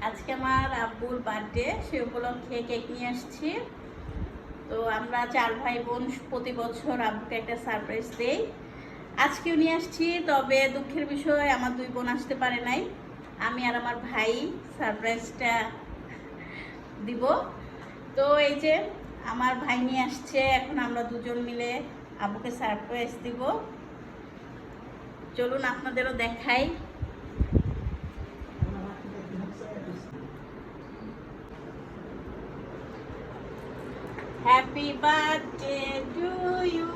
আজকে আমার আব্বুর বার্থডে, সে উপলক্ষে কেক নিয়ে আসছি। তো আমরা 4 ভাই বোন প্রতি বছর আব্বুকে একটা সারপ্রাইজ দেই। আজকেও নিয়ে আসছি, তবে দুঃখের বিষয় আমার 2 বোন আসতে পারে নাই। আমি আর আমার ভাই সারপ্রাইজটা দিব। তো এই যে আমার ভাই নিয়ে আসছে, এখন আমরা দুজন মিলে আব্বুকে সারপ্রাইজ দিব। চলুন আপনাদেরও দেখাই। Happy birthday to you.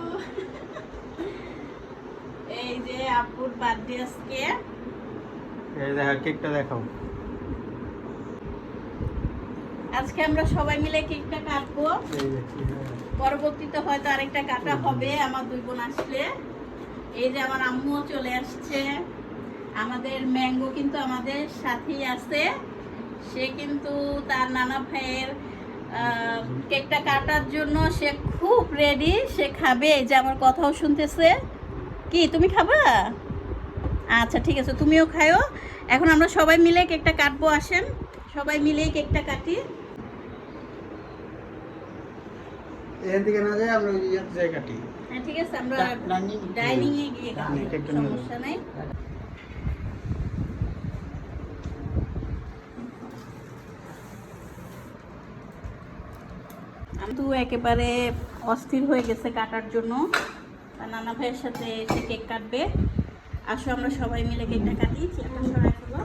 এই যে আব্বুর বার্থডে আজকে। এই দেখো কেকটা দেখাও। আজকে আমরা সবাই মিলে কেকটা কাটবো। পরবর্তীতে হয়তো আরেকটা কাটা হবে আমার 2 বোন আসলে। এই যে আমার আম্মুও চলে আসছে। আমাদের ম্যাঙ্গো কিন্তু আমাদের সাথেই আছে। সে কিন্তু তার নানা ভাইয়ের কেকটা কাটার জন্য সে খুব রেডি, সে খাবে। এই যে আমার কথাও শুনতেছে। কি তুমি খাবা? আচ্ছা ঠিক আছে, তুমিও খাও। এখন আমরা সবাই মিলে কেকটা কাটবো, আসেন সবাই মিলে কেকটা কাটি। এখান থেকে না যায় আমরা ওই জায়গায় কাটি। হ্যাঁ ঠিক আছে, আমরা ডাইনিং এ গিয়ে কাটি, সমস্যা নাই। আমি তো একেবারে অস্থির হয়ে গেছে কাটার জন্য। নানা ভাইয়ের সাথে এসে কেক কাটবে। আসো আমরা সবাই মিলে কেকটা কাটি। চেয়ারটা সরাই ফেলো।